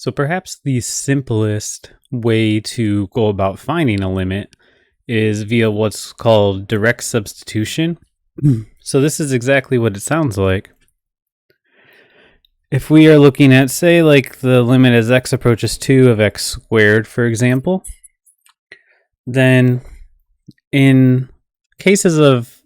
So perhaps the simplest way to go about finding a limit is via what's called direct substitution. So this is exactly what it sounds like. If we are looking at, say, like the limit as x approaches 2 of x squared, for example, then in cases of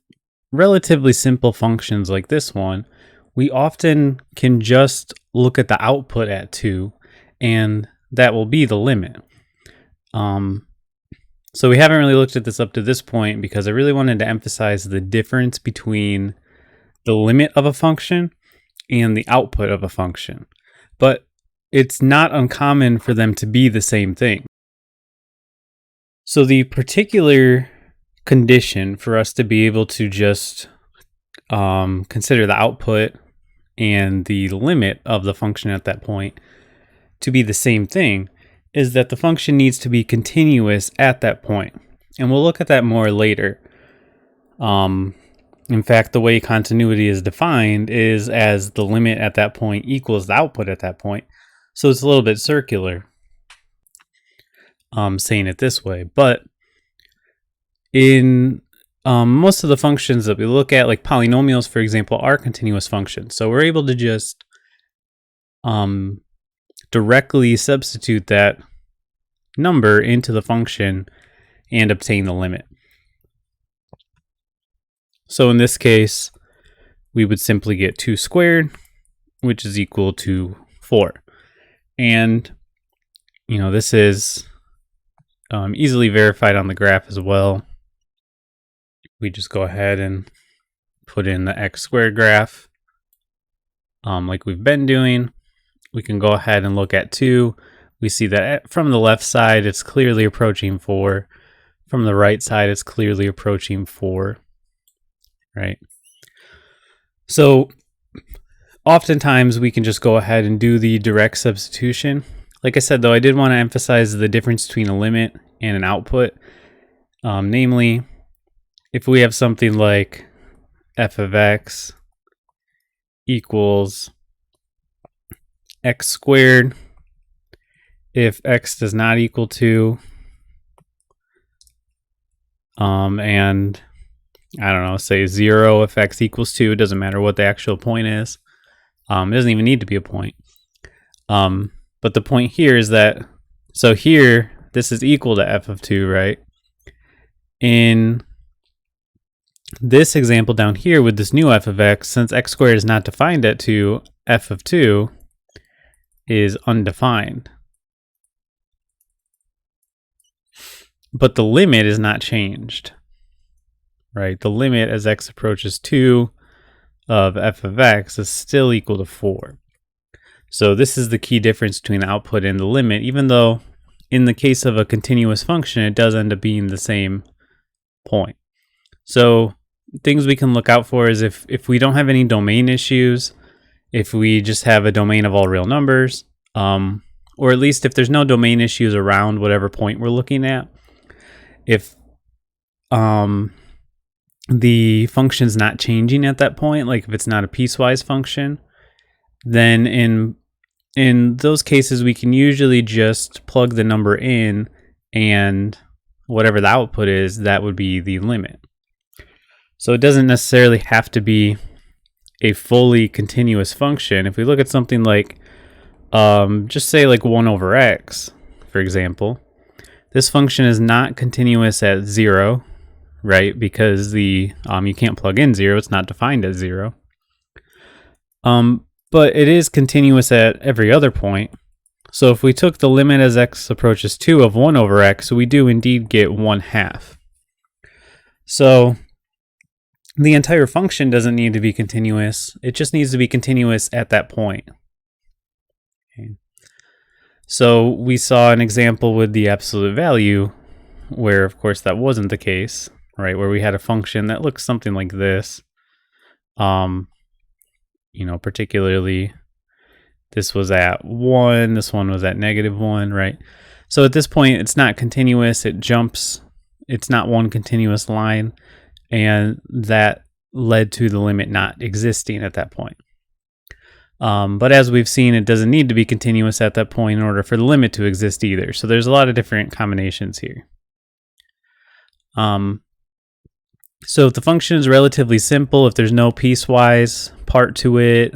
relatively simple functions like this one, we often can just look at the output at 2, and that will be the limit. So we haven't really looked at this up to this point because I really wanted to emphasize the difference between the limit of a function and the output of a function. But it's not uncommon for them to be the same thing. So the particular condition for us to be able to just consider the output and the limit of the function at that point to be the same thing is that the function needs to be continuous at that point. And we'll look at that more later. In fact, the way continuity is defined is as the limit at that point equals the output at that point. So it's a little bit circular, saying it this way. But in most of the functions that we look at, like polynomials, for example, are continuous functions. So we're able to just directly substitute that number into the function and obtain the limit. So in this case, we would simply get 2 squared, which is equal to 4. And, this is easily verified on the graph as well. We just go ahead and put in the x squared graph like we've been doing. We can go ahead and look at 2. We see that from the left side, it's clearly approaching 4. From the right side, it's clearly approaching 4. Right? So oftentimes we can just go ahead and do the direct substitution. Like I said, though, I did want to emphasize the difference between a limit and an output. Namely, if we have something like f of x equals x squared, if x does not equal 2, and I don't know, say 0 if x equals 2, it doesn't matter what the actual point is. It doesn't even need to be a point. But the point here is that, so here, this is equal to f of 2, right? In this example down here with this new f of x, since x squared is not defined at 2, f of 2 is undefined. But the limit is not changed, right? The limit as x approaches 2 of f of x is still equal to 4. So this is the key difference between the output and the limit, even though in the case of a continuous function, it does end up being the same point. So things we can look out for is if we don't have any domain issues, if we just have a domain of all real numbers, or at least if there's no domain issues around whatever point we're looking at, if the function's not changing at that point, like if it's not a piecewise function, then in those cases we can usually just plug the number in, and whatever the output is, that would be the limit. So it doesn't necessarily have to be a fully continuous function. If we look at something like just say like 1 over x, for example, this function is not continuous at 0, right? Because the you can't plug in 0, it's not defined as 0. But it is continuous at every other point. So if we took the limit as x approaches 2 of 1 over x, we do indeed get 1/2. So the entire function doesn't need to be continuous. It just needs to be continuous at that point. Okay. So we saw an example with the absolute value where, of course, that wasn't the case, right? Where we had a function that looks something like this. Particularly this was at 1, this one was at -1, right? So at this point, it's not continuous, it jumps, it's not one continuous line, and that led to the limit not existing at that point. But as we've seen, it doesn't need to be continuous at that point in order for the limit to exist either. So there's a lot of different combinations here. So if the function is relatively simple, if there's no piecewise part to it,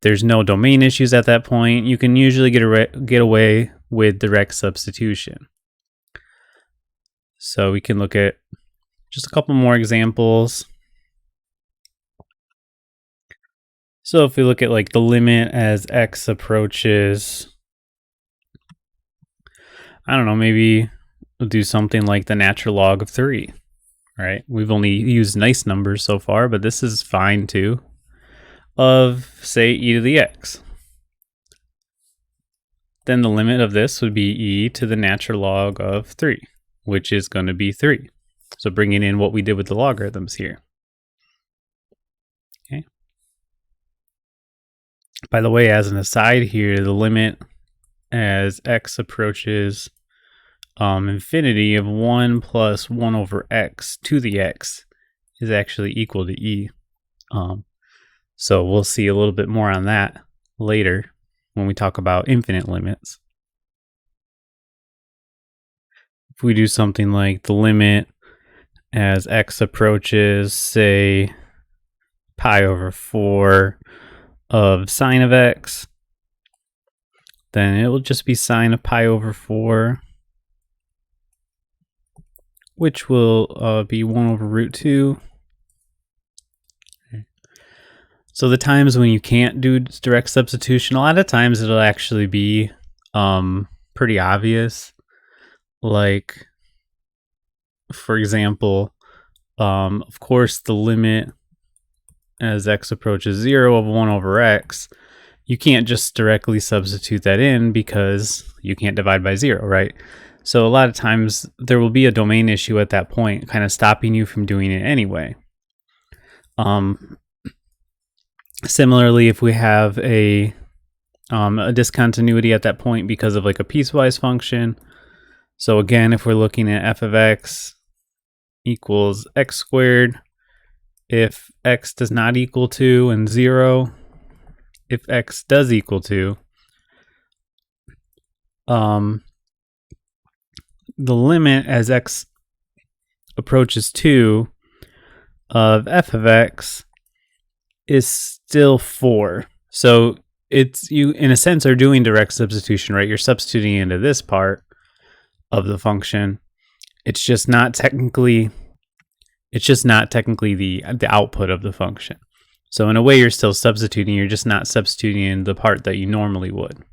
there's no domain issues at that point, you can usually get away with direct substitution. So we can look at just a couple more examples. So if we look at like the limit as x approaches, I don't know, maybe we'll do something like the natural log of 3, right? We've only used nice numbers so far, but this is fine too, of say e to the x. Then the limit of this would be e to the natural log of 3, which is going to be 3. So bringing in what we did with the logarithms here. Okay. By the way, as an aside here, the limit as x approaches infinity of 1 plus 1 over x to the x is actually equal to e. So we'll see a little bit more on that later when we talk about infinite limits. If we do something like the limit as x approaches, say, pi over 4 of sine of x, then it will just be sine of pi over 4, which will be 1 over root 2. Okay. So the times when you can't do direct substitution, a lot of times it'll actually be pretty obvious. Like, for example, of course, the limit as x approaches 0 of 1 over x, you can't just directly substitute that in because you can't divide by 0, right? So a lot of times there will be a domain issue at that point, kind of stopping you from doing it anyway. Similarly, if we have a discontinuity at that point because of like a piecewise function. So again, if we're looking at f of x equals x squared, if x does not equal 2 and 0, if x does equal 2, the limit as x approaches 2 of f of x is still 4. So it's, you in a sense are doing direct substitution, right? You're substituting into this part of the function. It's just not technically the output of the function. So in a way you're still substituting, you're just not substituting in the part that you normally would.